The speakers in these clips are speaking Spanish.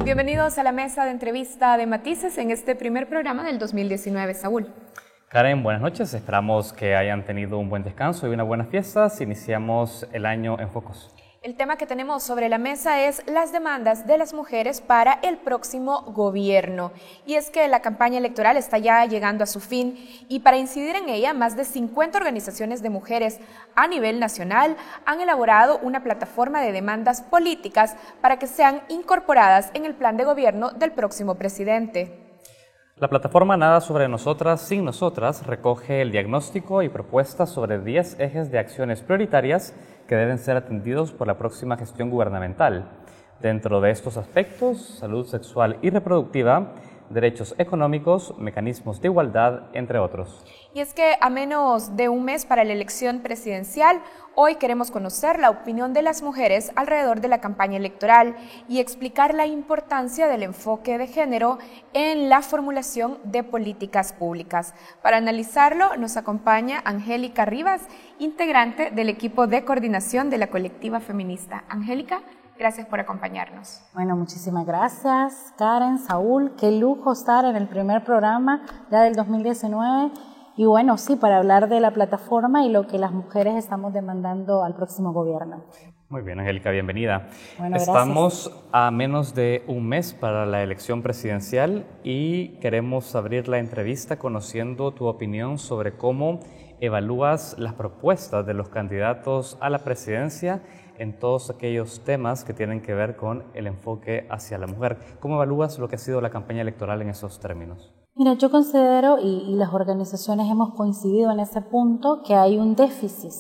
Bienvenidos a la mesa de entrevista de Matices en este primer programa del 2019, Saúl. Karen, buenas noches. Esperamos que hayan tenido un buen descanso y una buena fiesta. Iniciamos el año en Focos. El tema que tenemos sobre la mesa es las demandas de las mujeres para el próximo gobierno. Y es que la campaña electoral está ya llegando a su fin y para incidir en ella, más de 50 organizaciones de mujeres a nivel nacional han elaborado una plataforma de demandas políticas para que sean incorporadas en el plan de gobierno del próximo presidente. La plataforma Nada sobre nosotras, sin nosotras recoge el diagnóstico y propuestas sobre 10 ejes de acciones prioritarias que deben ser atendidos por la próxima gestión gubernamental. Dentro de estos aspectos, salud sexual y reproductiva, derechos económicos, mecanismos de igualdad, entre otros. Y es que a menos de un mes para la elección presidencial, hoy queremos conocer la opinión de las mujeres alrededor de la campaña electoral y explicar la importancia del enfoque de género en la formulación de políticas públicas. Para analizarlo nos acompaña Angélica Rivas, integrante del equipo de coordinación de la colectiva feminista. Angélica, gracias por acompañarnos. Bueno, muchísimas gracias, Karen, Saúl. Qué lujo estar en el primer programa ya del 2019. Y bueno, sí, para hablar de la plataforma y lo que las mujeres estamos demandando al próximo gobierno. Muy bien, Angélica, bienvenida. Bueno, Estamos a menos de un mes para la elección presidencial y queremos abrir la entrevista conociendo tu opinión sobre cómo evalúas las propuestas de los candidatos a la presidencia en todos aquellos temas que tienen que ver con el enfoque hacia la mujer. ¿Cómo evalúas lo que ha sido la campaña electoral en esos términos? Mira, yo considero, y las organizaciones hemos coincidido en ese punto, que hay un déficit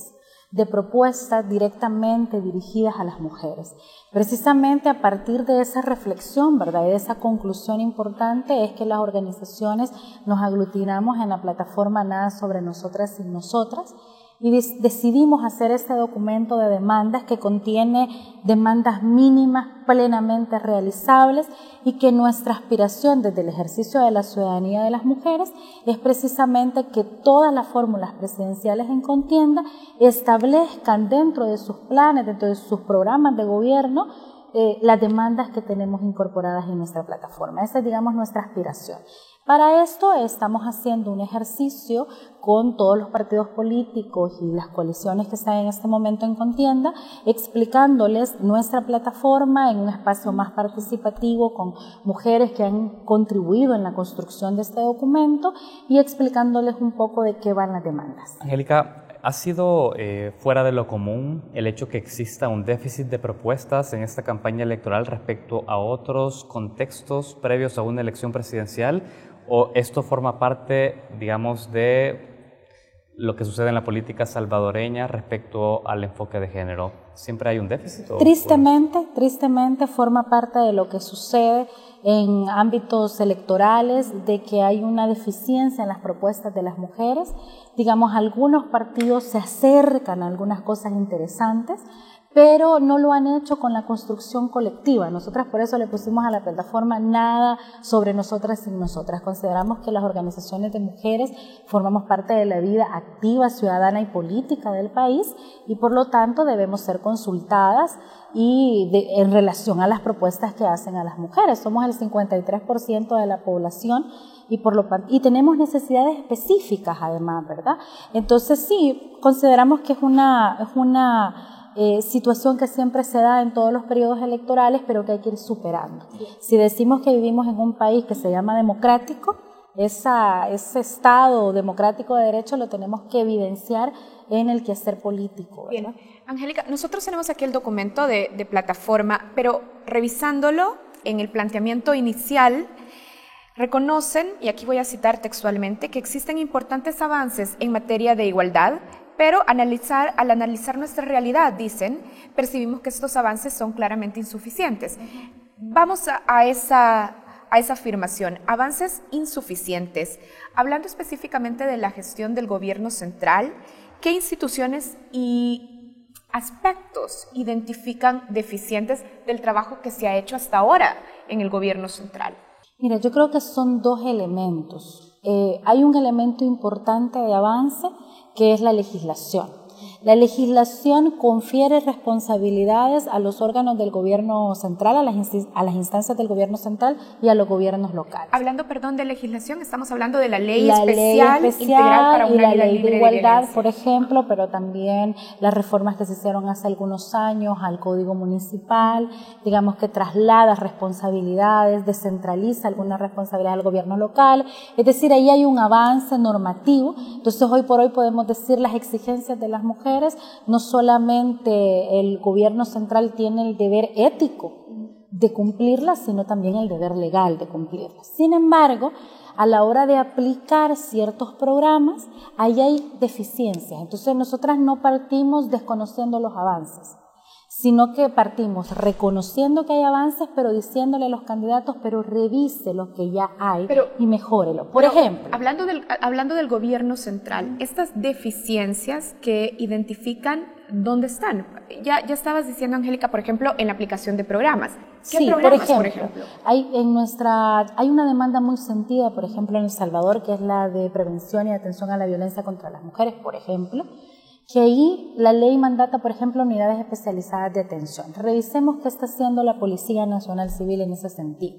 de propuestas directamente dirigidas a las mujeres. Precisamente a partir de esa reflexión, ¿verdad?, y de esa conclusión importante es que las organizaciones nos aglutinamos en la plataforma Nada sobre nosotras sin nosotras, y decidimos hacer este documento de demandas que contiene demandas mínimas plenamente realizables y que nuestra aspiración desde el ejercicio de la ciudadanía de las mujeres es precisamente que todas las fórmulas presidenciales en contienda establezcan dentro de sus planes, dentro de sus programas de gobierno, las demandas que tenemos incorporadas en nuestra plataforma. Esa es, digamos, nuestra aspiración. Para esto estamos haciendo un ejercicio con todos los partidos políticos y las coaliciones que están en este momento en contienda, explicándoles nuestra plataforma en un espacio más participativo con mujeres que han contribuido en la construcción de este documento y explicándoles un poco de qué van las demandas. Angélica, ¿ha sido fuera de lo común el hecho que exista un déficit de propuestas en esta campaña electoral respecto a otros contextos previos a una elección presidencial? ¿O esto forma parte, digamos, de lo que sucede en la política salvadoreña respecto al enfoque de género? ¿Siempre hay un déficit? Tristemente forma parte de lo que sucede en ámbitos electorales, de que hay una deficiencia en las propuestas de las mujeres. Digamos, algunos partidos se acercan a algunas cosas interesantes, pero no lo han hecho con la construcción colectiva. Nosotras por eso le pusimos a la plataforma Nada sobre nosotras sin nosotras. Consideramos que las organizaciones de mujeres formamos parte de la vida activa, ciudadana y política del país y por lo tanto debemos ser consultadas en relación a las propuestas que hacen a las mujeres. Somos el 53% de la población y tenemos necesidades específicas además, ¿verdad? Entonces sí, consideramos que es una situación que siempre se da en todos los periodos electorales, pero que hay que ir superando. Si decimos que vivimos en un país que se llama democrático, ese Estado democrático de derecho lo tenemos que evidenciar en el quehacer político, ¿verdad? Bien, Angélica, nosotros tenemos aquí el documento de plataforma, pero revisándolo en el planteamiento inicial, reconocen, y aquí voy a citar textualmente, que existen importantes avances en materia de igualdad, pero al analizar nuestra realidad, dicen, percibimos que estos avances son claramente insuficientes. Vamos a esa afirmación, avances insuficientes. Hablando específicamente de la gestión del gobierno central, ¿qué instituciones y aspectos identifican deficientes del trabajo que se ha hecho hasta ahora en el gobierno central? Mira, yo creo que son dos elementos hay un elemento importante de avance que es la legislación. La legislación confiere responsabilidades a los órganos del gobierno central, a las instancias del gobierno central y a los gobiernos locales. Hablando, perdón, de legislación, estamos hablando de la ley especial integral para una vida libre de igualdad, por ejemplo, pero también las reformas que se hicieron hace algunos años al Código Municipal, digamos que traslada responsabilidades, descentraliza algunas responsabilidades al gobierno local, es decir, ahí hay un avance normativo. Entonces, hoy por hoy podemos decir las exigencias de las mujeres, no solamente el gobierno central tiene el deber ético de cumplirlas, sino también el deber legal de cumplirlas. Sin embargo, a la hora de aplicar ciertos programas, ahí hay deficiencias. Entonces, nosotras no partimos desconociendo los avances, sino que partimos reconociendo que hay avances, pero diciéndole a los candidatos, pero revise lo que ya hay y mejórelo. Por ejemplo, hablando del gobierno central, estas deficiencias que identifican, ¿dónde están? Ya estabas diciendo, Angélica, por ejemplo, en la aplicación de programas. ¿Qué programas, por ejemplo? Hay una demanda muy sentida, por ejemplo, en El Salvador, que es la de prevención y atención a la violencia contra las mujeres, por ejemplo, que ahí la ley mandata, por ejemplo, unidades especializadas de atención. Revisemos qué está haciendo la Policía Nacional Civil en ese sentido,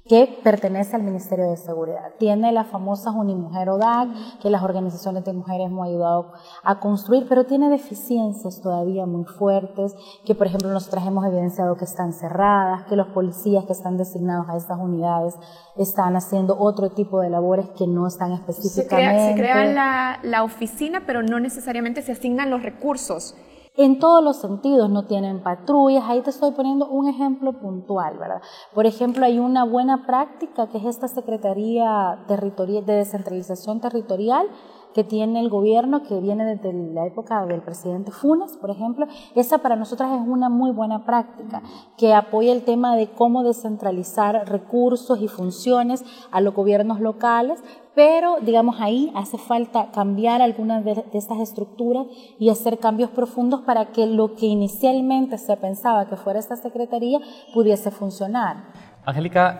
que pertenece al Ministerio de Seguridad. Tiene las famosas Unimujer ODAC, que las organizaciones de mujeres hemos ayudado a construir, pero tiene deficiencias todavía muy fuertes, que por ejemplo nosotros hemos evidenciado que están cerradas, que los policías que están designados a estas unidades están haciendo otro tipo de labores que no están específicamente. Se crea la oficina, pero no necesariamente se asignan los recursos. En todos los sentidos, no tienen patrullas. Ahí te estoy poniendo un ejemplo puntual, ¿verdad? Por ejemplo, hay una buena práctica que es esta Secretaría de Descentralización Territorial que tiene el gobierno, que viene desde la época del presidente Funes, por ejemplo. Esa para nosotras es una muy buena práctica, que apoya el tema de cómo descentralizar recursos y funciones a los gobiernos locales, pero digamos ahí hace falta cambiar algunas de estas estructuras y hacer cambios profundos para que lo que inicialmente se pensaba que fuera esta secretaría pudiese funcionar. Angélica,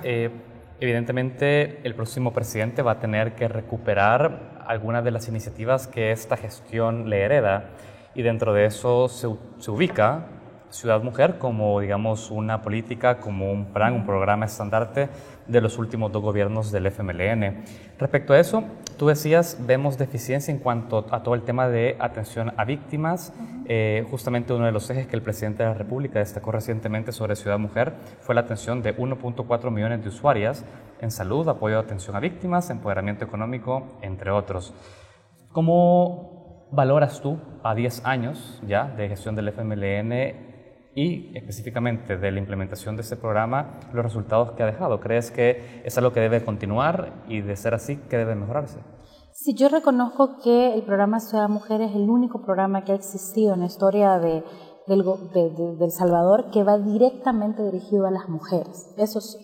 evidentemente el próximo presidente va a tener que recuperar algunas de las iniciativas que esta gestión le hereda, y dentro de eso se ubica Ciudad Mujer como, digamos, una política, como un plan, un programa estandarte de los últimos 2 gobiernos del FMLN. Respecto a eso, tú decías, vemos deficiencia en cuanto a todo el tema de atención a víctimas. Justamente uno de los ejes que el presidente de la República destacó recientemente sobre Ciudad Mujer fue la atención de 1.4 millones de usuarias en salud, apoyo a atención a víctimas, empoderamiento económico, entre otros. ¿Cómo valoras tú, a 10 años ya de gestión del FMLN, y específicamente de la implementación de este programa, los resultados que ha dejado? ¿Crees que es algo que debe continuar, y de ser así, que debe mejorarse? Sí, yo reconozco que el programa Ciudad Mujer es el único programa que ha existido en la historia de El Salvador que va directamente dirigido a las mujeres, eso sí.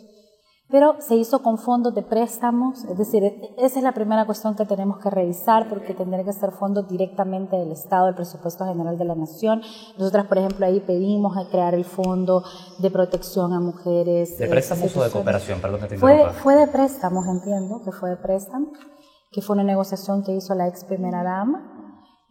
Pero se hizo con fondos de préstamos, es decir, esa es la primera cuestión que tenemos que revisar, porque tendría que ser fondos directamente del Estado, del presupuesto general de la Nación. Nosotras, por ejemplo, ahí pedimos a crear el Fondo de Protección a Mujeres. ¿De préstamos o de cooperación? Perdón que te interrumpa. Fue de préstamos, entiendo que fue de préstamos, que fue una negociación que hizo la ex primera dama.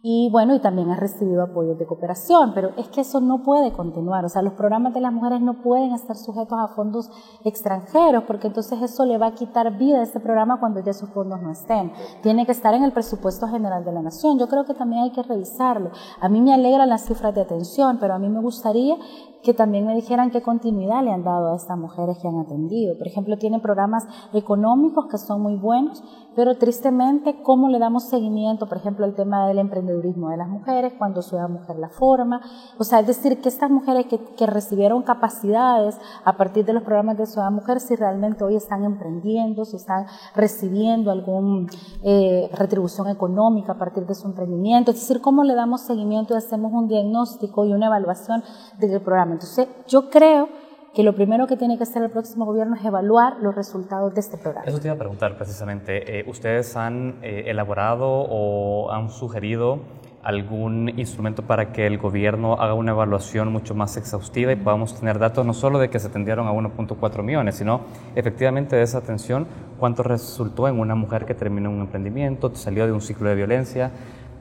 Y bueno, y también ha recibido apoyos de cooperación, pero es que eso no puede continuar. O sea, los programas de las mujeres no pueden estar sujetos a fondos extranjeros, porque entonces eso le va a quitar vida a este programa cuando ya esos fondos no estén. Tiene que estar en el presupuesto general de la Nación. Yo creo que también hay que revisarlo. A mí me alegran las cifras de atención, pero a mí me gustaría que también me dijeran qué continuidad le han dado a estas mujeres que han atendido. Por ejemplo, tienen programas económicos que son muy buenos, pero tristemente, ¿cómo le damos seguimiento, por ejemplo, al tema del emprendedurismo de las mujeres cuando Ciudad Mujer la forma? O sea, es decir, que estas mujeres que recibieron capacidades a partir de los programas de Ciudad Mujer, si realmente hoy están emprendiendo, si están recibiendo alguna retribución económica a partir de su emprendimiento. Es decir, ¿cómo le damos seguimiento y hacemos un diagnóstico y una evaluación del programa? Entonces, yo creo que lo primero que tiene que hacer el próximo gobierno es evaluar los resultados de este programa. Eso te iba a preguntar precisamente. ¿Ustedes han elaborado o han sugerido algún instrumento para que el gobierno haga una evaluación mucho más exhaustiva y podamos tener datos no solo de que se atendieron a 1.4 millones, sino efectivamente de esa atención, cuánto resultó en una mujer que terminó un emprendimiento, salió de un ciclo de violencia?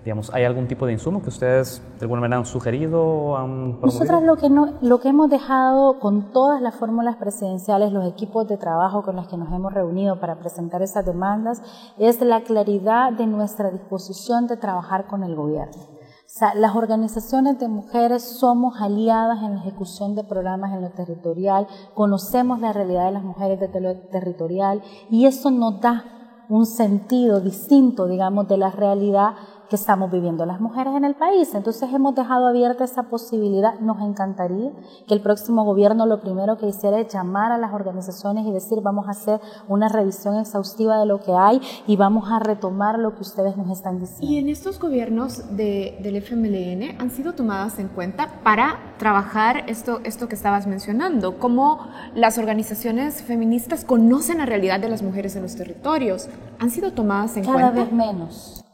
Digamos, ¿hay algún tipo de insumo que ustedes de alguna manera han sugerido? Nosotras lo que hemos dejado con todas las fórmulas presidenciales, los equipos de trabajo con los que nos hemos reunido para presentar esas demandas, es la claridad de nuestra disposición de trabajar con el gobierno. O sea, las organizaciones de mujeres somos aliadas en la ejecución de programas en lo territorial, conocemos la realidad de las mujeres de lo territorial y eso nos da un sentido distinto, digamos, de la realidad que estamos viviendo las mujeres en el país. Entonces hemos dejado abierta esa posibilidad. Nos encantaría que el próximo gobierno lo primero que hiciera es llamar a las organizaciones y decir vamos a hacer una revisión exhaustiva de lo que hay y vamos a retomar lo que ustedes nos están diciendo. ¿Y en estos gobiernos del FMLN han sido tomadas en cuenta para trabajar esto que estabas mencionando? ¿Cómo las organizaciones feministas conocen la realidad de las mujeres en los territorios? ¿Han sido tomadas en cuenta?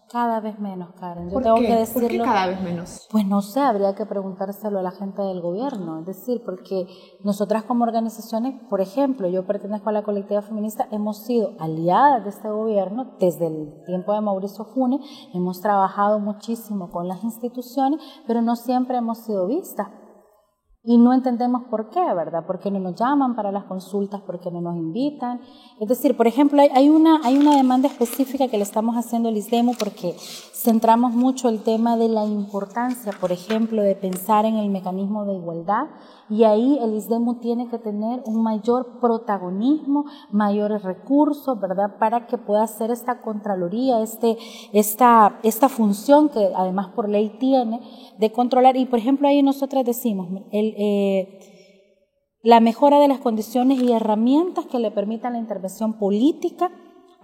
Cada vez menos, Karen. Yo tengo que decirlo. ¿Por qué cada vez menos? Pues no sé, habría que preguntárselo a la gente del gobierno. Es decir, porque nosotras como organizaciones, por ejemplo, yo pertenezco a la colectiva feminista, hemos sido aliadas de este gobierno desde el tiempo de Mauricio Funes, hemos trabajado muchísimo con las instituciones, pero no siempre hemos sido vistas. Y no entendemos por qué, ¿verdad? ¿Por qué no nos llaman para las consultas? ¿Por qué no nos invitan? Es decir, por ejemplo, hay una demanda específica que le estamos haciendo al ISDEMU porque centramos mucho el tema de la importancia, por ejemplo, de pensar en el mecanismo de igualdad y ahí el ISDEMU tiene que tener un mayor protagonismo, mayores recursos, ¿verdad? Para que pueda hacer esta contraloría, esta función que además por ley tiene de controlar. Y por ejemplo ahí nosotras decimos la mejora de las condiciones y herramientas que le permitan la intervención política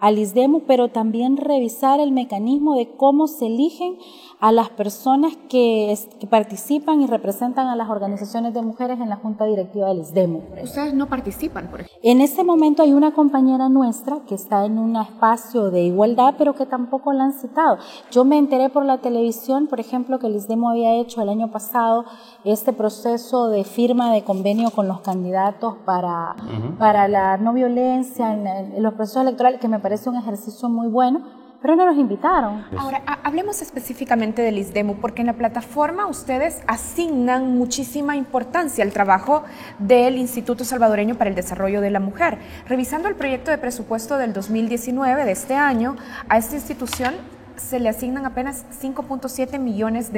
al ISDEMU, pero también revisar el mecanismo de cómo se eligen a las personas que participan y representan a las organizaciones de mujeres en la junta directiva del ISDEMU. ¿Ustedes no participan, por ejemplo? En este momento hay una compañera nuestra que está en un espacio de igualdad, pero que tampoco la han citado. Yo me enteré por la televisión, por ejemplo, que el ISDEMU había hecho el año pasado este proceso de firma de convenio con los candidatos para la no violencia en los procesos electorales, que me parece un ejercicio muy bueno, pero no nos invitaron. Ahora, hablemos específicamente del ISDEMU, porque en la plataforma ustedes asignan muchísima importancia al trabajo del Instituto Salvadoreño para el Desarrollo de la Mujer. Revisando el proyecto de presupuesto del 2019, de este año, a esta institución se le asignan apenas $5.7 millones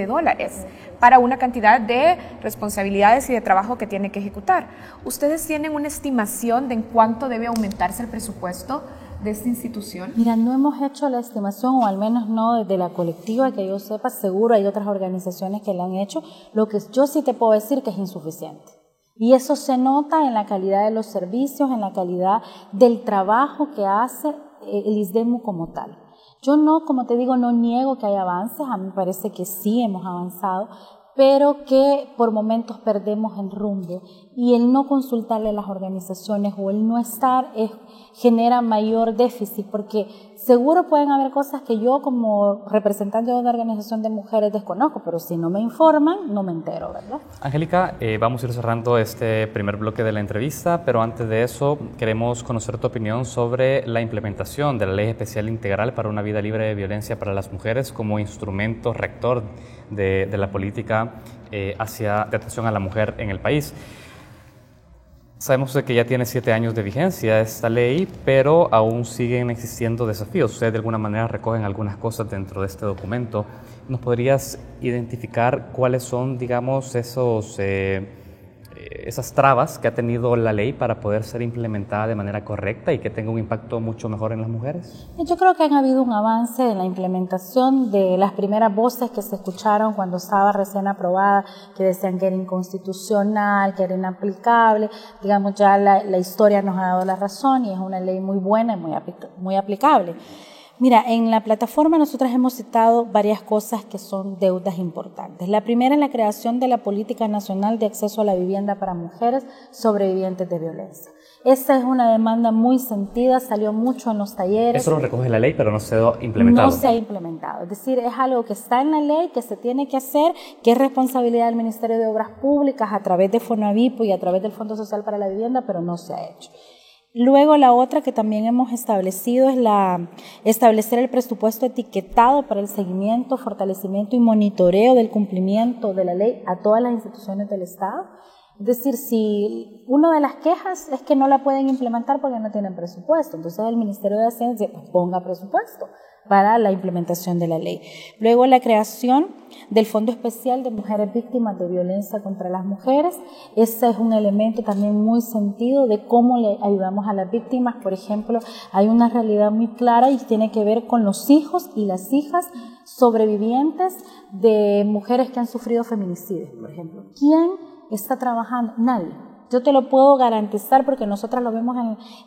para una cantidad de responsabilidades y de trabajo que tiene que ejecutar. ¿Ustedes tienen una estimación de en cuánto debe aumentarse el presupuesto de esta institución? Mira, no hemos hecho la estimación, o al menos no desde la colectiva, que yo sepa, seguro hay otras organizaciones que la han hecho. Lo que yo sí te puedo decir que es insuficiente. Y eso se nota en la calidad de los servicios, en la calidad del trabajo que hace el ISDEMU como tal. Yo no, como te digo, no niego que hay avances, a mí me parece que sí hemos avanzado, pero que por momentos perdemos el rumbo y el no consultarle a las organizaciones o el no estar genera mayor déficit, porque seguro pueden haber cosas que yo como representante de una organización de mujeres desconozco, pero si no me informan, no me entero, ¿verdad? Angélica, vamos a ir cerrando este primer bloque de la entrevista, pero antes de eso queremos conocer tu opinión sobre la implementación de la Ley Especial Integral para una Vida Libre de Violencia para las Mujeres como instrumento rector de la política de atención a la mujer en el país. Sabemos de que ya tiene 7 años de vigencia esta ley, pero aún siguen existiendo desafíos. Ustedes de alguna manera recogen algunas cosas dentro de este documento. ¿Nos podrías identificar cuáles son, digamos, esas trabas que ha tenido la ley para poder ser implementada de manera correcta y que tenga un impacto mucho mejor en las mujeres? Yo creo que han habido un avance en la implementación de las primeras voces que se escucharon cuando estaba recién aprobada, que decían que era inconstitucional, que era inaplicable. Digamos, ya la historia nos ha dado la razón y es una ley muy buena y muy aplicable. Mira, en la plataforma nosotras hemos citado varias cosas que son deudas importantes. La primera es la creación de la Política Nacional de Acceso a la Vivienda para Mujeres Sobrevivientes de Violencia. Esa es una demanda muy sentida, salió mucho en los talleres. Eso lo recoge la ley, pero no se ha implementado. No se ha implementado. Es decir, es algo que está en la ley, que se tiene que hacer, que es responsabilidad del Ministerio de Obras Públicas a través de Fonavipo y a través del Fondo Social para la Vivienda, pero no se ha hecho. Luego la otra que también hemos establecido es establecer el presupuesto etiquetado para el seguimiento, fortalecimiento y monitoreo del cumplimiento de la ley a todas las instituciones del Estado. Es decir, si una de las quejas es que no la pueden implementar porque no tienen presupuesto, entonces el Ministerio de Hacienda dice, pues ponga presupuesto para la implementación de la ley. Luego la creación del Fondo Especial de Mujeres Víctimas de Violencia contra las Mujeres. Ese es un elemento también muy sentido de cómo le ayudamos a las víctimas. Por ejemplo, hay una realidad muy clara y tiene que ver con los hijos y las hijas sobrevivientes de mujeres que han sufrido feminicidios, por ejemplo. ¿Quién está trabajando? Nadie. Yo te lo puedo garantizar porque nosotras lo vemos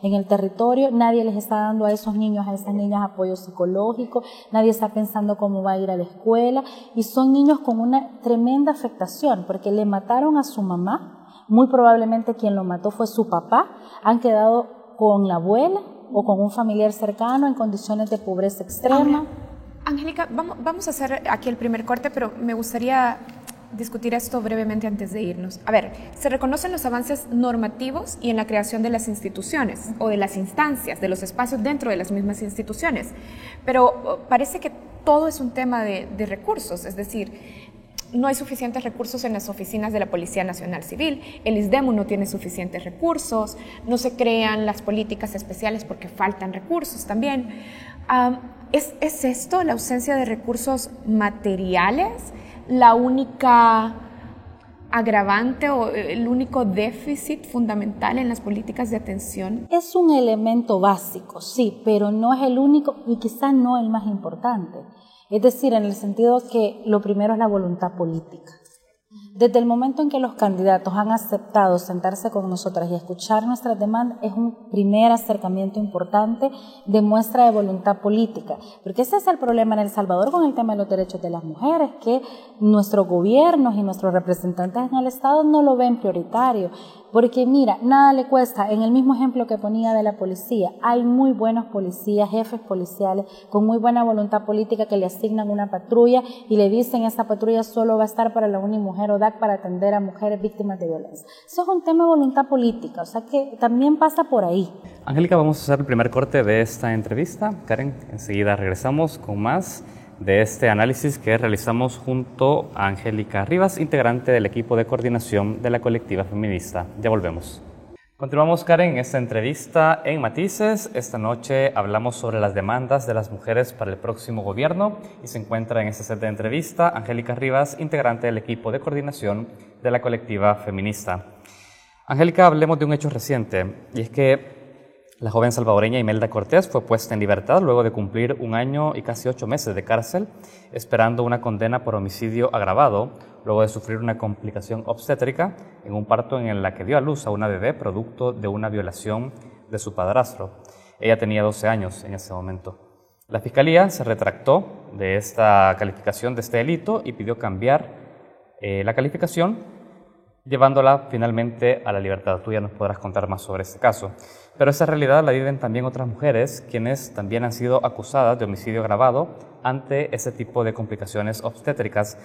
en el territorio. Nadie les está dando a esos niños, a esas niñas apoyo psicológico. Nadie está pensando cómo va a ir a la escuela. Y son niños con una tremenda afectación porque le mataron a su mamá. Muy probablemente quien lo mató fue su papá. Han quedado con la abuela o con un familiar cercano en condiciones de pobreza extrema. Angélica, vamos a hacer aquí el primer corte, pero me gustaría discutir esto brevemente antes de irnos. A ver, se reconocen los avances normativos y en la creación de las instituciones o de las instancias, de los espacios dentro de las mismas instituciones, pero parece que todo es un tema de recursos, es decir, no hay suficientes recursos en las oficinas de la Policía Nacional Civil, el ISDEMU no tiene suficientes recursos, no se crean las políticas especiales porque faltan recursos también. ¿Es esto, la ausencia de recursos materiales, la única agravante o el único déficit fundamental en las políticas de atención? Es un elemento básico, sí, pero no es el único y quizás no el más importante. Es decir, en el sentido que lo primero es la voluntad política. Desde el momento en que los candidatos han aceptado sentarse con nosotras y escuchar nuestras demandas, es un primer acercamiento importante de muestra de voluntad política. Porque ese es el problema en El Salvador con el tema de los derechos de las mujeres, que nuestros gobiernos y nuestros representantes en el Estado no lo ven prioritario. Porque mira, nada le cuesta, en el mismo ejemplo que ponía de la policía, hay muy buenos policías, jefes policiales, con muy buena voluntad política que le asignan una patrulla y le dicen esa patrulla solo va a estar para la Unimujer o DAC para atender a mujeres víctimas de violencia. Eso es un tema de voluntad política, o sea que también pasa por ahí. Angélica, vamos a hacer el primer corte de esta entrevista. Karen, enseguida regresamos con más de este análisis que realizamos junto a Angélica Rivas, integrante del equipo de coordinación de la colectiva feminista. Ya volvemos. Continuamos, Karen, en esta entrevista en Matices. Esta noche hablamos sobre las demandas de las mujeres para el próximo gobierno y se encuentra en este set de entrevista Angélica Rivas, integrante del equipo de coordinación de la colectiva feminista. Angélica, hablemos de un hecho reciente, y es que la joven salvadoreña Imelda Cortés fue puesta en libertad luego de cumplir 1 año y casi 8 meses de cárcel, esperando una condena por homicidio agravado, luego de sufrir una complicación obstétrica en un parto en la que dio a luz a una bebé producto de una violación de su padrastro. Ella tenía 12 años en ese momento. La Fiscalía se retractó de esta calificación de este delito y pidió cambiar la calificación, llevándola finalmente a la libertad. Tú ya nos podrás contar más sobre este caso. Pero esa realidad la viven también otras mujeres, quienes también han sido acusadas de homicidio agravado ante ese tipo de complicaciones obstétricas.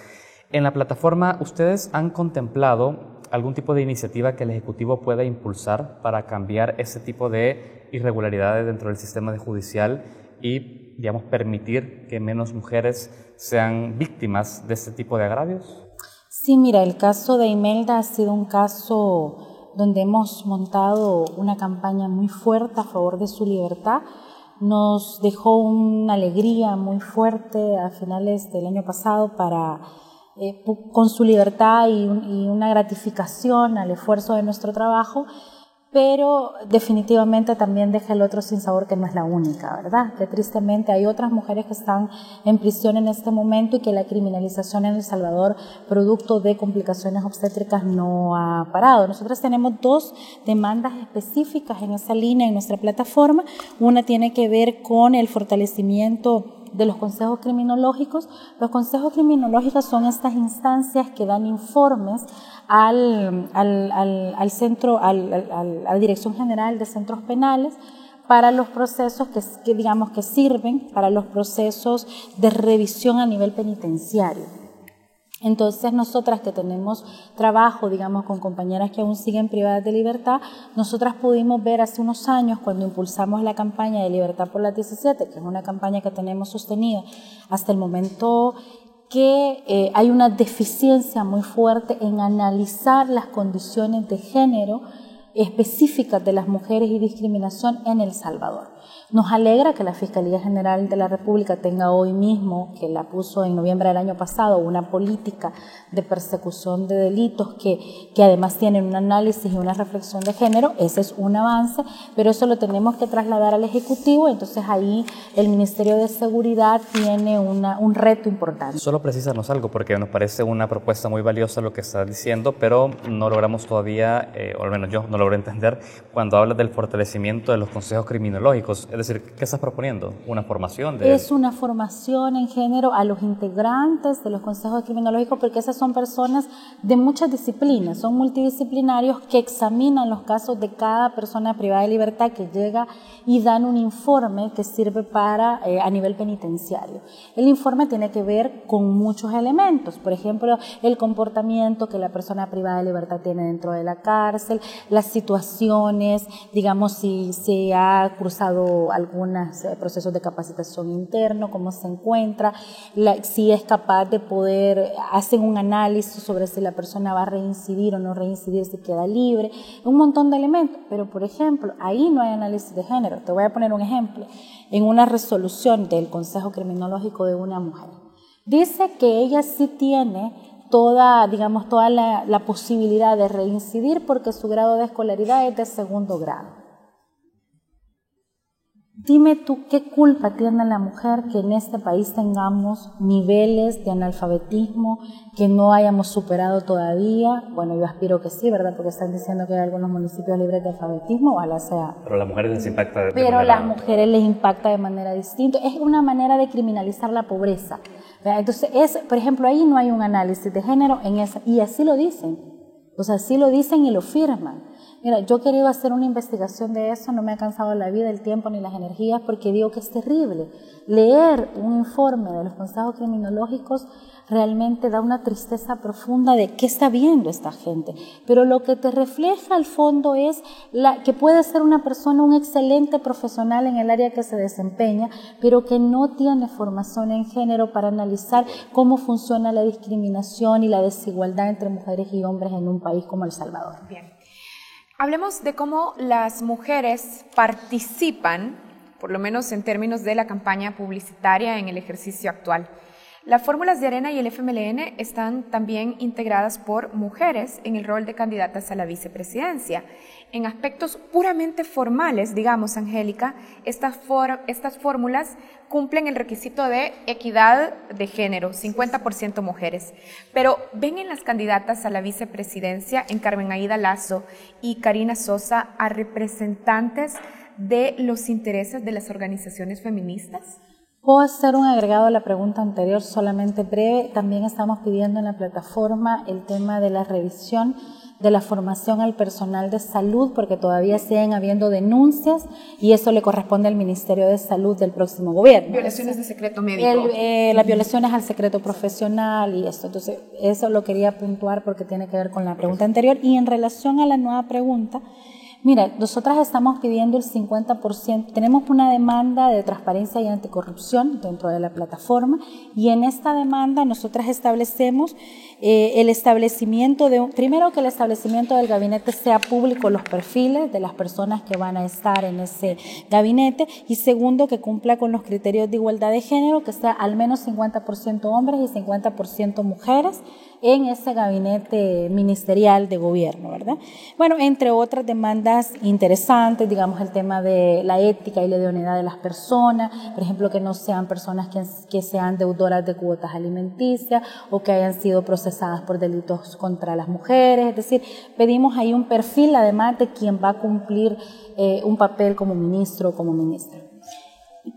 En la plataforma, ¿ustedes han contemplado algún tipo de iniciativa que el Ejecutivo pueda impulsar para cambiar ese tipo de irregularidades dentro del sistema judicial y, digamos, permitir que menos mujeres sean víctimas de este tipo de agravios? Sí, mira, el caso de Imelda ha sido un caso donde hemos montado una campaña muy fuerte a favor de su libertad. Nos dejó una alegría muy fuerte a finales del año pasado con su libertad y una gratificación al esfuerzo de nuestro trabajo, pero definitivamente también deja el otro sinsabor que no es la única, ¿verdad? Que tristemente hay otras mujeres que están en prisión en este momento y que la criminalización en El Salvador, producto de complicaciones obstétricas, no ha parado. Nosotros tenemos 2 demandas específicas en esa línea en nuestra plataforma. Una tiene que ver con el fortalecimiento de los consejos criminológicos. Los consejos criminológicos son estas instancias que dan informes al centro, a la Dirección General de Centros Penales, para los procesos que digamos que sirven para los procesos de revisión a nivel penitenciario. Entonces, nosotras que tenemos trabajo, digamos, con compañeras que aún siguen privadas de libertad, nosotras pudimos ver hace unos años, cuando impulsamos la campaña de Libertad por las 17, que es una campaña que tenemos sostenida hasta el momento, que hay una deficiencia muy fuerte en analizar las condiciones de género específicas de las mujeres y discriminación en El Salvador. Nos alegra que la Fiscalía General de la República tenga hoy mismo, que la puso en noviembre del año pasado, una política de persecución de delitos que además tienen un análisis y una reflexión de género. Ese es un avance, pero eso lo tenemos que trasladar al Ejecutivo. Entonces ahí el Ministerio de Seguridad tiene un reto importante. Solo precísanos algo, porque nos parece una propuesta muy valiosa lo que estás diciendo, pero no logramos todavía, o al menos yo no logro entender, cuando hablas del fortalecimiento de los consejos criminológicos. Es decir, ¿qué estás proponiendo? ¿Una formación? Es una formación en género a los integrantes de los consejos criminológicos, porque esas son personas de muchas disciplinas, son multidisciplinarios que examinan los casos de cada persona privada de libertad que llega y dan un informe que sirve para a nivel penitenciario. El informe tiene que ver con muchos elementos, por ejemplo, el comportamiento que la persona privada de libertad tiene dentro de la cárcel, las situaciones, digamos, si se ha cruzado algunos procesos de capacitación interno, cómo se encuentra, si es capaz de poder, hacen un análisis sobre si la persona va a reincidir o no reincidir, si queda libre, un montón de elementos. Pero, por ejemplo, ahí no hay análisis de género. Te voy a poner un ejemplo. En una resolución del Consejo Criminológico de una mujer, dice que ella sí tiene toda la posibilidad de reincidir porque su grado de escolaridad es de 2º grado. Dime tú, ¿qué culpa tiene la mujer que en este país tengamos niveles de analfabetismo que no hayamos superado todavía? Bueno, yo aspiro que sí, ¿verdad? Porque están diciendo que hay algunos municipios libres de alfabetismo, ojalá sea. Pero a las mujeres les impacta de Pero a las mujeres les impacta de manera distinta. Es una manera de criminalizar la pobreza, ¿verdad? Entonces, por ejemplo, ahí no hay un análisis de género en esa, y así lo dicen. O sea, así lo dicen y lo firman. Mira, yo he querido hacer una investigación de eso, no me ha cansado la vida, el tiempo ni las energías, porque digo que es terrible. Leer un informe de los consejos criminológicos realmente da una tristeza profunda de qué está viendo esta gente. Pero lo que te refleja al fondo es que puede ser una persona, un excelente profesional en el área que se desempeña, pero que no tiene formación en género para analizar cómo funciona la discriminación y la desigualdad entre mujeres y hombres en un país como El Salvador. Bien. Hablemos de cómo las mujeres participan, por lo menos en términos de la campaña publicitaria en el ejercicio actual. Las fórmulas de Arena y el FMLN están también integradas por mujeres en el rol de candidatas a la vicepresidencia. En aspectos puramente formales, digamos, Angélica, estas fórmulas cumplen el requisito de equidad de género, 50% mujeres. Pero ven en las candidatas a la vicepresidencia, en Carmen Aida Lazo y Karina Sosa, a representantes de los intereses de las organizaciones feministas. Puedo hacer un agregado a la pregunta anterior, solamente breve. También estamos pidiendo en la plataforma el tema de la revisión de la formación al personal de salud, porque todavía siguen habiendo denuncias y eso le corresponde al Ministerio de Salud del próximo gobierno. Violaciones de secreto médico. Las violaciones al secreto profesional y esto. Entonces, eso lo quería puntuar porque tiene que ver con la pregunta anterior. Y en relación a la nueva pregunta, mira, nosotras estamos pidiendo el 50%, tenemos una demanda de transparencia y anticorrupción dentro de la plataforma y en esta demanda nosotras establecemos el establecimiento primero que el establecimiento del gabinete sea público, los perfiles de las personas que van a estar en ese gabinete, y segundo que cumpla con los criterios de igualdad de género, que sea al menos 50% hombres y 50% mujeres en ese gabinete ministerial de gobierno, ¿verdad? Bueno, entre otras demandas interesantes, digamos el tema de la ética y la idoneidad de las personas, por ejemplo, que no sean personas que sean deudoras de cuotas alimenticias o que hayan sido procesadas por delitos contra las mujeres, es decir, pedimos ahí un perfil además de quien va a cumplir un papel como ministro o como ministra.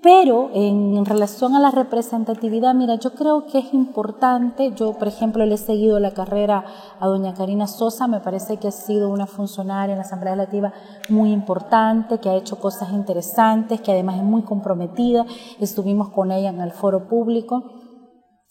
Pero en relación a la representatividad, mira, yo creo que es importante. Yo, por ejemplo, le he seguido la carrera a doña Karina Sosa. Me parece que ha sido una funcionaria en la Asamblea Legislativa muy importante, que ha hecho cosas interesantes, que además es muy comprometida. Estuvimos con ella en el foro público.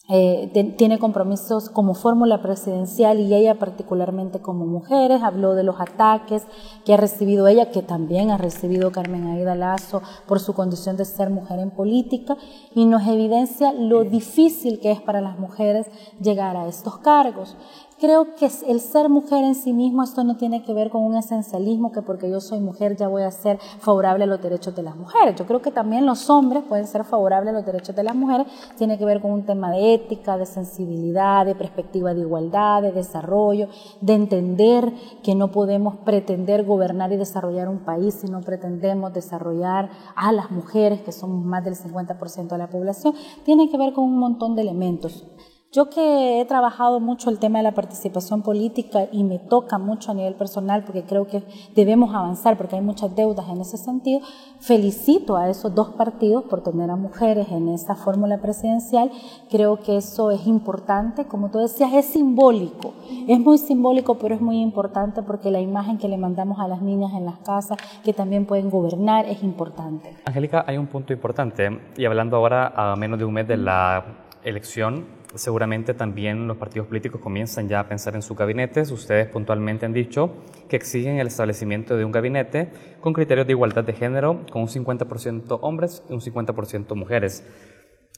Tiene compromisos como fórmula presidencial y ella particularmente como mujeres. Habló de los ataques que ha recibido ella, que también ha recibido Carmen Aida Lazo por su condición de ser mujer en política, y nos evidencia lo difícil que es para las mujeres llegar a estos cargos. Creo que el ser mujer en sí mismo, esto no tiene que ver con un esencialismo que porque yo soy mujer ya voy a ser favorable a los derechos de las mujeres. Yo creo que también los hombres pueden ser favorables a los derechos de las mujeres. Tiene que ver con un tema de ética, de sensibilidad, de perspectiva de igualdad, de desarrollo, de entender que no podemos pretender gobernar y desarrollar un país si no pretendemos desarrollar a las mujeres, que somos más del 50% de la población. Tiene que ver con un montón de elementos. Yo que he trabajado mucho el tema de la participación política y me toca mucho a nivel personal porque creo que debemos avanzar porque hay muchas deudas en ese sentido, felicito a esos dos partidos por tener a mujeres en esta fórmula presidencial. Creo que eso es importante, como tú decías, es simbólico, es muy simbólico, pero es muy importante porque la imagen que le mandamos a las niñas en las casas, que también pueden gobernar, es importante. Angélica, hay un punto importante, y hablando ahora a menos de un mes de la elección, seguramente también los partidos políticos comienzan ya a pensar en sus gabinetes. Ustedes puntualmente han dicho que exigen el establecimiento de un gabinete con criterios de igualdad de género, con un 50% hombres y un 50% mujeres.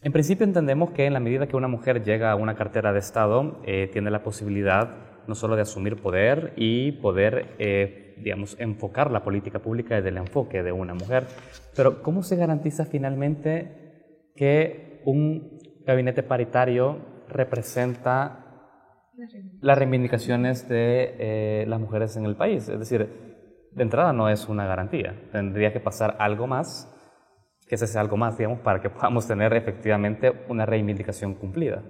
En principio entendemos que en la medida que una mujer llega a una cartera de Estado, tiene la posibilidad no solo de asumir poder y poder, digamos, enfocar la política pública desde el enfoque de una mujer. Pero ¿cómo se garantiza finalmente que un gabinete paritario representa las reivindicaciones de las mujeres en el país? Es decir, de entrada no es una garantía. Tendría que pasar algo más, que ese sea algo más, digamos, para que podamos tener efectivamente una reivindicación cumplida.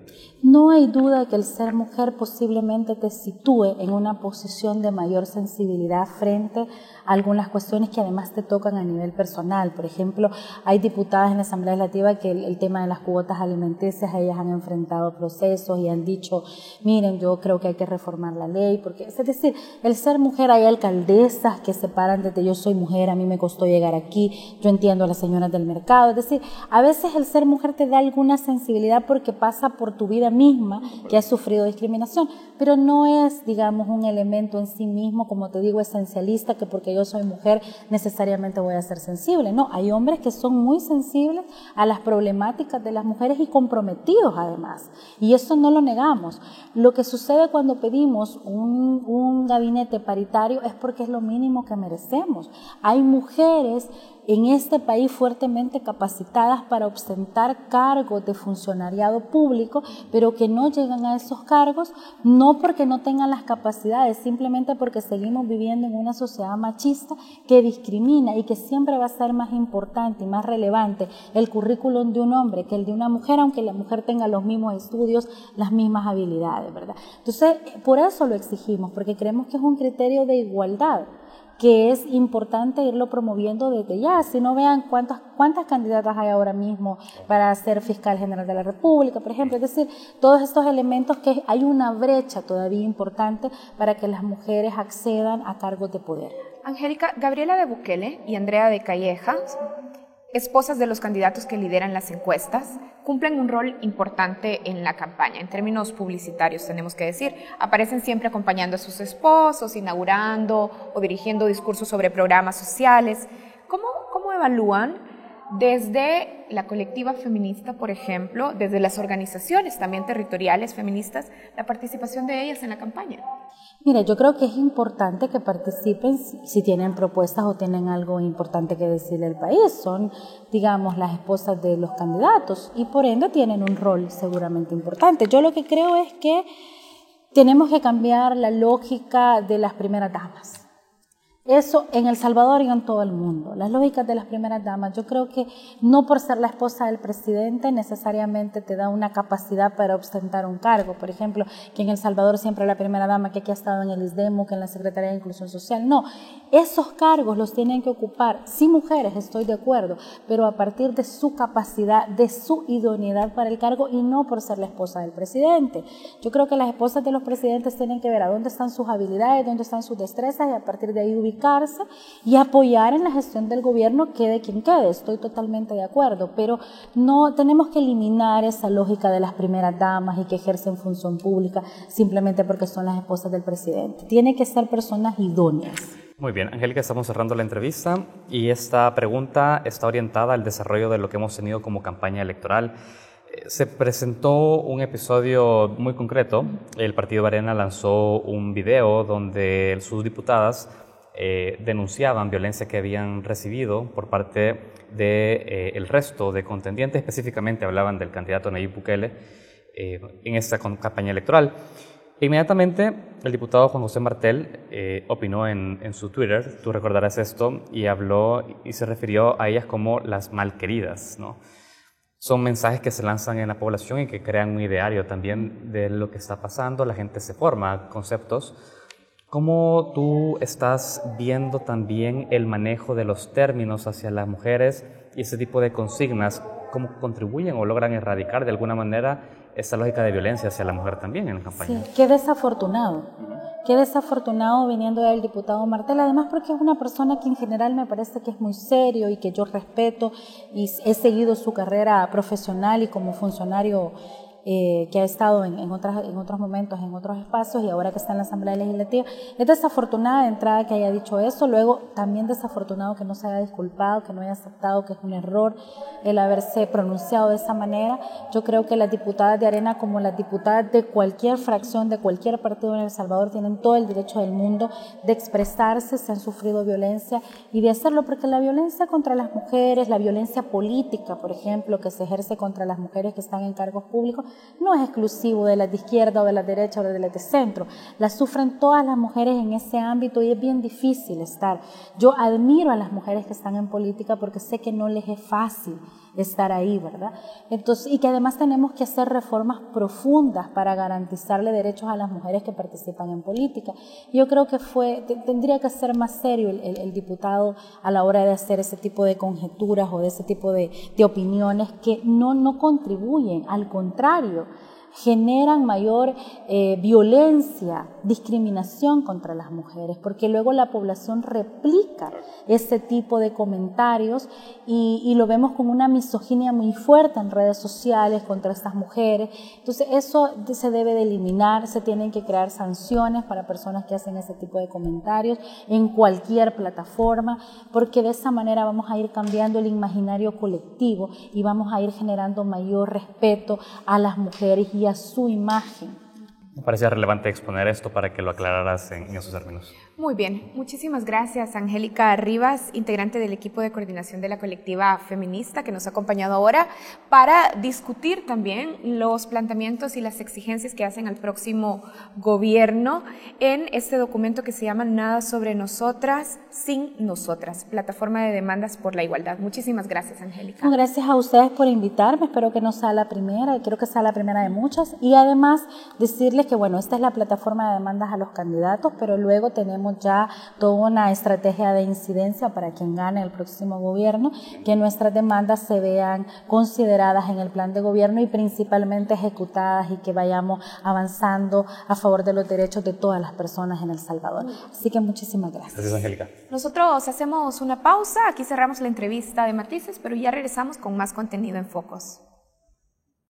No hay duda que el ser mujer posiblemente te sitúe en una posición de mayor sensibilidad frente a algunas cuestiones que además te tocan a nivel personal. Por ejemplo, hay diputadas en la Asamblea Legislativa que el tema de las cuotas alimenticias, ellas han enfrentado procesos y han dicho, miren, yo creo que hay que reformar la ley, porque es decir, el ser mujer, hay alcaldesas que se paran desde yo soy mujer, a mí me costó llegar aquí, yo entiendo a las señoras del mercado. Es decir, a veces el ser mujer te da alguna sensibilidad porque pasa por tu vida misma que has sufrido discriminación, pero no es, digamos, un elemento en sí mismo, como te digo, esencialista, que porque yo soy mujer necesariamente voy a ser sensible. No, hay hombres que son muy sensibles a las problemáticas de las mujeres y comprometidos además, y eso no lo negamos. Lo que sucede cuando pedimos un gabinete paritario es porque es lo mínimo que merecemos. Hay mujeres en este país fuertemente capacitadas para ostentar cargos de funcionariado público, pero que no llegan a esos cargos, no porque no tengan las capacidades, simplemente porque seguimos viviendo en una sociedad machista que discrimina y que siempre va a ser más importante y más relevante el currículum de un hombre que el de una mujer, aunque la mujer tenga los mismos estudios, las mismas habilidades, ¿verdad? Entonces, por eso lo exigimos, porque creemos que es un criterio de igualdad, que es importante irlo promoviendo desde ya. Si no, vean cuántas candidatas hay ahora mismo para ser fiscal general de la República, por ejemplo. Es decir, todos estos elementos que hay una brecha todavía importante para que las mujeres accedan a cargos de poder. Angélica, Gabriela de Bukele y Andrea de Calleja, esposas de los candidatos que lideran las encuestas, cumplen un rol importante en la campaña. En términos publicitarios, tenemos que decir, aparecen siempre acompañando a sus esposos, inaugurando o dirigiendo discursos sobre programas sociales. ¿Cómo evalúan desde la colectiva feminista, por ejemplo, desde las organizaciones también territoriales feministas, la participación de ellas en la campaña? Mira, yo creo que es importante que participen si tienen propuestas o tienen algo importante que decirle al país. Son, digamos, las esposas de los candidatos y por ende tienen un rol seguramente importante. Yo lo que creo es que tenemos que cambiar la lógica de las primeras damas. Eso en El Salvador y en todo el mundo. Las lógicas de las primeras damas, yo creo que no por ser la esposa del presidente necesariamente te da una capacidad para ostentar un cargo. Por ejemplo, que en El Salvador siempre la primera dama que aquí ha estado en el ISDEMU, que en la Secretaría de Inclusión Social. No, esos cargos los tienen que ocupar, sí mujeres, estoy de acuerdo, pero a partir de su capacidad, de su idoneidad para el cargo y no por ser la esposa del presidente. Yo creo que las esposas de los presidentes tienen que ver a dónde están sus habilidades, dónde están sus destrezas y a partir de ahí ubicarse y apoyar en la gestión del gobierno, quede quien quede, estoy totalmente de acuerdo, pero no tenemos que eliminar esa lógica de las primeras damas y que ejercen función pública simplemente porque son las esposas del presidente. Tienen que ser personas idóneas. Muy bien, Angélica, estamos cerrando la entrevista y esta pregunta está orientada al desarrollo de lo que hemos tenido como campaña electoral. Se presentó un episodio muy concreto. El Partido Arena lanzó un video donde sus diputadas denunciaban violencia que habían recibido por parte del resto de contendientes, específicamente hablaban del candidato Nayib Bukele en esta campaña electoral. Inmediatamente el diputado Juan José Martel opinó en su Twitter, tú recordarás esto, y habló y se refirió a ellas como las malqueridas, ¿no? Son mensajes que se lanzan en la población y que crean un ideario también de lo que está pasando, la gente se forma conceptos. ¿Cómo tú estás viendo también el manejo de los términos hacia las mujeres y ese tipo de consignas? ¿Cómo contribuyen o logran erradicar de alguna manera esa lógica de violencia hacia la mujer también en la campaña? Sí, qué desafortunado viniendo del diputado Martel, además porque es una persona que en general me parece que es muy serio y que yo respeto y he seguido su carrera profesional y como funcionario que ha estado en otros momentos, en otros espacios y ahora que está en la Asamblea Legislativa. Es desafortunada de entrada que haya dicho eso, luego también desafortunado que no se haya disculpado, que no haya aceptado que es un error el haberse pronunciado de esa manera. Yo creo que las diputadas de Arena, como las diputadas de cualquier fracción, de cualquier partido en El Salvador, tienen todo el derecho del mundo de expresarse si han sufrido violencia y de hacerlo, porque la violencia contra las mujeres, la violencia política, por ejemplo, que se ejerce contra las mujeres que están en cargos públicos, no es exclusivo de las de izquierda o de las de derecha o de las de centro. Las sufren todas las mujeres en ese ámbito y es bien difícil estar. Yo admiro a las mujeres que están en política porque sé que no les es fácil estar ahí, ¿verdad? Entonces, y que además tenemos que hacer reformas profundas para garantizarle derechos a las mujeres que participan en política. Yo creo que tendría que ser más serio el diputado a la hora de hacer ese tipo de conjeturas o de ese tipo de opiniones que no contribuyen, al contrario, generan mayor violencia, discriminación contra las mujeres, porque luego la población replica ese tipo de comentarios y lo vemos como una misoginia muy fuerte en redes sociales contra estas mujeres. Entonces eso se debe de eliminar, se tienen que crear sanciones para personas que hacen ese tipo de comentarios en cualquier plataforma, porque de esa manera vamos a ir cambiando el imaginario colectivo y vamos a ir generando mayor respeto a las mujeres y a su imagen. Me parecía relevante exponer esto para que lo aclararas en esos términos. Muy bien, muchísimas gracias Angélica Rivas, integrante del equipo de coordinación de la colectiva feminista que nos ha acompañado ahora para discutir también los planteamientos y las exigencias que hacen al próximo gobierno en este documento que se llama Nada sobre nosotras sin nosotras, plataforma de demandas por la igualdad. Muchísimas gracias Angélica. Gracias a ustedes por invitarme, espero que no sea la primera y creo que sea la primera de muchas y además decirles que bueno, esta es la plataforma de demandas a los candidatos, pero luego tenemos ya toda una estrategia de incidencia para quien gane el próximo gobierno, que nuestras demandas se vean consideradas en el plan de gobierno y principalmente ejecutadas y que vayamos avanzando a favor de los derechos de todas las personas en El Salvador. Así que muchísimas gracias. Gracias, Angélica. Nosotros hacemos una pausa, aquí cerramos la entrevista de Matices, pero ya regresamos con más contenido en Focos.